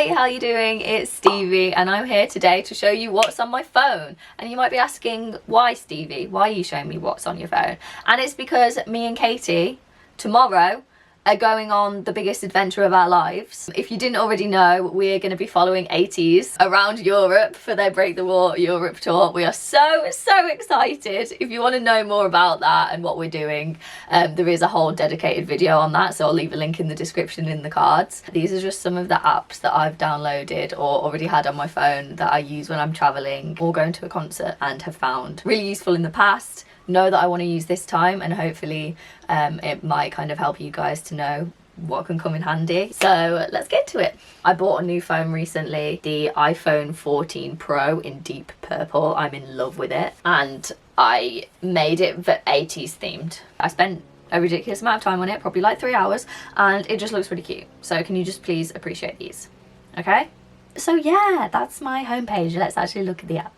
Hey, how you doing? It's Stevie and I'm here today to show you what's on my phone. And you might be asking, why Stevie? Why are you showing me what's on your phone? And it's because me and Katy tomorrow are going on the biggest adventure of our lives. If you didn't already know, we're going to be following ATEEZ around Europe for their Break the Wall Europe Tour. We are so excited. If you want to know more about that and what we're doing, there is a whole dedicated video on that, so I'll leave a link in the description in the cards. These are just some of the apps that I've downloaded or already had on my phone that I use when I'm traveling or going to a concert and have found really useful in the past. Know that I want to use this time, and hopefully it might kind of help you guys to know what can come in handy. So let's get to it. I bought a new phone recently, the iPhone 14 Pro in deep purple. I'm in love with it, and I made it ATEEZ themed. I spent a ridiculous amount of time on it, probably like 3 hours, and it just looks really cute. So can you just please appreciate these? Okay, so yeah, that's my homepage. Let's actually look at the apps.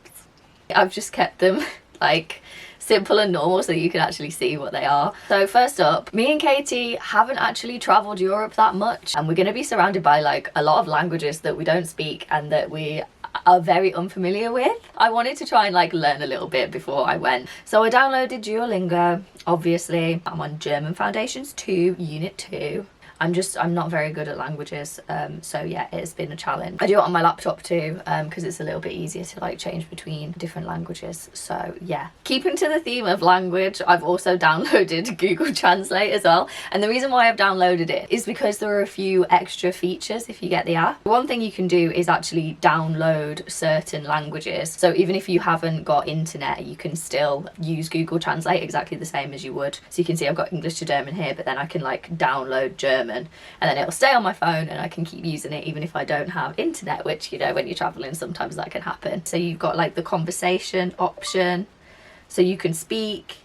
I've just kept them like simple and normal so that you can actually see what they are. So first up, me and Katy haven't actually traveled Europe that much, and we're going to be surrounded by like a lot of languages that we don't speak and that we are very unfamiliar with. I wanted to try and like learn a little bit before I went, so I downloaded Duolingo. Obviously I'm on German Foundations 2 Unit 2. I'm not very good at languages, so yeah, it's been a challenge. I do it on my laptop too, because it's a little bit easier to like change between different languages. So yeah, keeping to the theme of language, I've also downloaded Google Translate as well. And the reason why I've downloaded it is because there are a few extra features if you get the app. One thing you can do is actually download certain languages. So even if you haven't got internet, you can still use Google Translate exactly the same as you would. So you can see I've got English to German here, but then I can like download German, and then it'll stay on my phone and I can keep using it even if I don't have internet, which, you know, when you're traveling sometimes that can happen. So you've got like the conversation option, so you can speak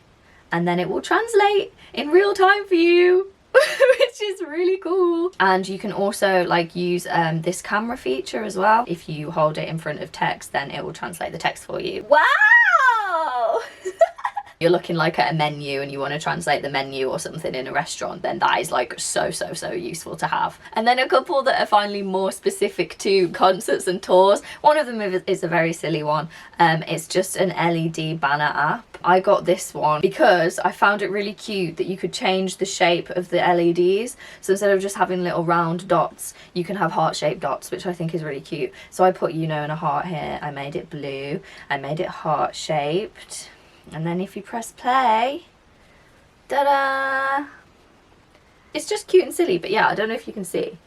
and then it will translate in real time for you, which is really cool. And you can also like use this camera feature as well. If you hold it in front of text, then it will translate the text for you. Wow! You're looking like at a menu and you want to translate the menu or something in a restaurant, then that is like so useful to have. And then a couple that are finally more specific to concerts and tours. One of them is a very silly one. It's just an LED banner app. I got this one because I found it really cute that you could change the shape of the LEDs. So instead of just having little round dots, you can have heart-shaped dots, which I think is really cute. So I put, you know, in a heart here. I made it blue. I made it heart-shaped. And then if you press play, ta-da! It's just cute and silly, but yeah, I don't know if you can see.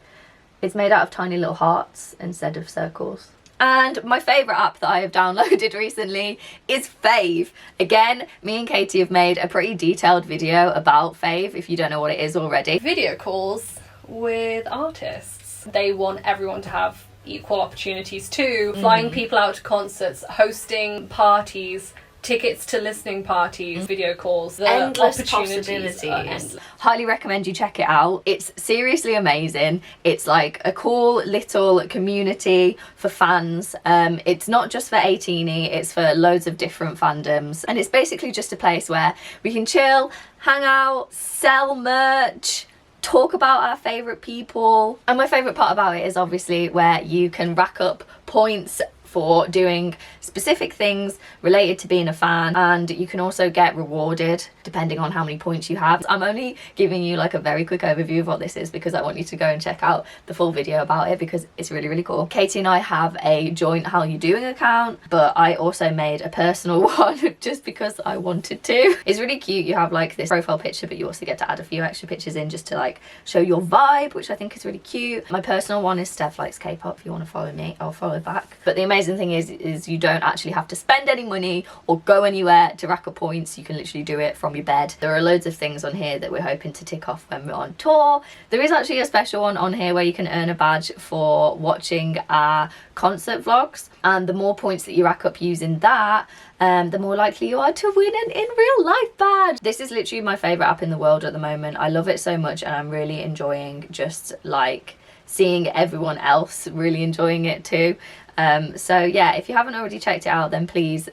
It's made out of tiny little hearts instead of circles. And my favourite app that I have downloaded recently is Fave. Again, me and Katy have made a pretty detailed video about Fave, if you don't know what it is already. Video calls with artists. They want everyone to have equal opportunities too. Flying people out to concerts, hosting parties, tickets to listening parties, video calls, the endless opportunities are endless. Highly recommend you check it out. It's seriously amazing. It's like a cool little community for fans. It's not just for ATEEZ, it's for loads of different fandoms, and it's basically just a place where we can chill, hang out, sell merch, talk about our favourite people. And my favourite part about it is obviously where you can rack up points for doing specific things related to being a fan, and you can also get rewarded depending on how many points you have. I'm only giving you like a very quick overview of what this is because I want you to go and check out the full video about it because it's really cool. Katy and I have a joint Hallyu Doing account, but I also made a personal one just because I wanted to. It's really cute. You have like this profile picture, but you also get to add a few extra pictures in just to like show your vibe, which I think is really cute. My personal one is Steph Likes K-Pop. If you want to follow me, I'll follow back. But the amazing thing is you don't actually have to spend any money or go anywhere to rack up points. You can literally do it from your bed. There are loads of things on here that we're hoping to tick off when we're on tour. There is actually a special one on here where you can earn a badge for watching our concert vlogs, and the more points that you rack up using that, the more likely you are to win an in real life badge. This is literally my favorite app in the world at the moment. I love it so much, and I'm really enjoying just like seeing everyone else really enjoying it too. So yeah, if you haven't already checked it out, then please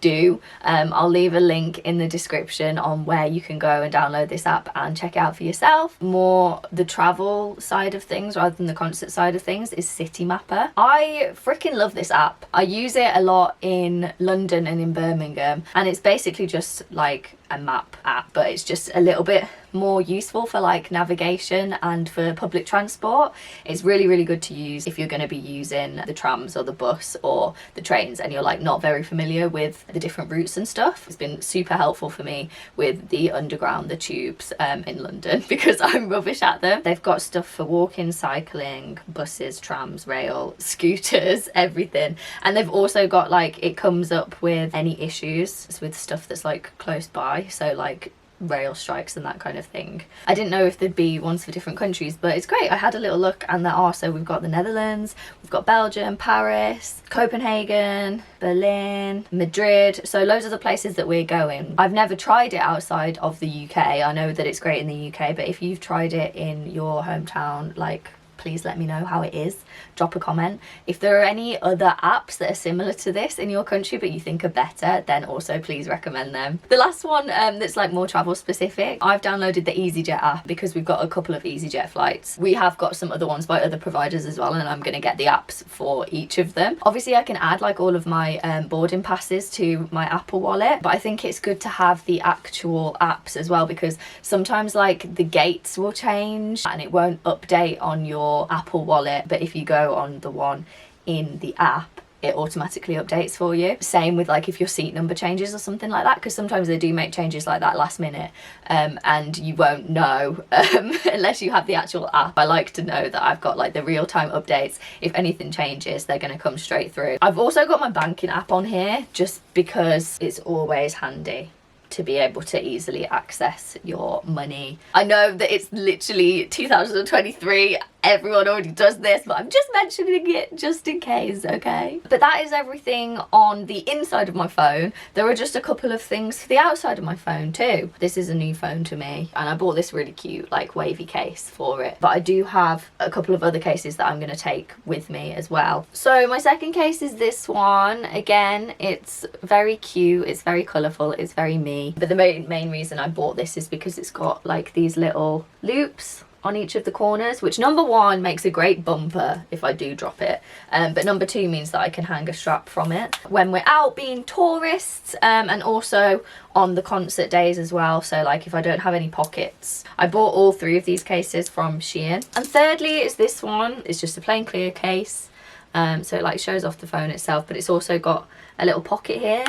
do. I'll leave a link in the description on where you can go and download this app and check it out for yourself. More the travel side of things rather than the concert side of things is City Mapper. I freaking love this app. I use it a lot in London and in Birmingham, and it's basically just like a map app, but it's just a little bit more useful for like navigation and for public transport. It's really, really good to use if you're going to be using the trams or the bus or the trains and you're like not very familiar with the different routes and stuff. It's been super helpful for me with the underground, the tubes in London, because I'm rubbish at them. They've got stuff for walking, cycling, buses, trams, rail, scooters, everything. And they've also got like, it comes up with any issues with stuff that's like close by, so like rail strikes and that kind of thing. I didn't know if there'd be ones for different countries, but it's great. I had a little look and there are. So we've got the Netherlands, we've got Belgium, Paris, Copenhagen, Berlin, Madrid, so loads of the places that we're going. I've never tried it outside of the UK. I know that it's great in the UK, but if you've tried it in your hometown, like, please let me know how it is. Drop a comment. If there are any other apps that are similar to this in your country but you think are better, then also please recommend them. The last one that's like more travel specific, I've downloaded the EasyJet app because we've got a couple of EasyJet flights. We have got some other ones by other providers as well, and I'm going to get the apps for each of them. Obviously I can add like all of my boarding passes to my Apple Wallet, but I think it's good to have the actual apps as well, because sometimes like the gates will change and it won't update on your Apple Wallet, but if you go on the one in the app, it automatically updates for you. Same with like if your seat number changes or something like that, because sometimes they do make changes like that last minute, and you won't know unless you have the actual app. I like to know that I've got like the real-time updates. If anything changes, they're going to come straight through. I've also got my banking app on here just because it's always handy to be able to easily access your money. I know that it's literally 2023, everyone already does this, but I'm just mentioning it just in case, okay? But that is everything on the inside of my phone. There are just a couple of things for the outside of my phone too. This is a new phone to me, and I bought this really cute like wavy case for it, but I do have a couple of other cases that I'm going to take with me as well. So my second case is this one. Again, it's very cute, it's very colourful, it's very me, but the main reason I bought this is because it's got like these little loops on each of the corners, which number one makes a great bumper if I do drop it, but number two means that I can hang a strap from it when we're out being tourists, and also on the concert days as well. So like if I don't have any pockets. I bought all three of these cases from Shein. And thirdly is this one. It's just a plain clear case, so it like shows off the phone itself, but it's also got a little pocket here,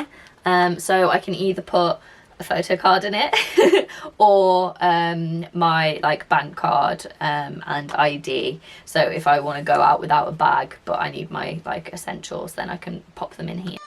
so I can either put a photo card in it or my like bank card and ID. So if I want to go out without a bag but I need my like essentials, then I can pop them in here.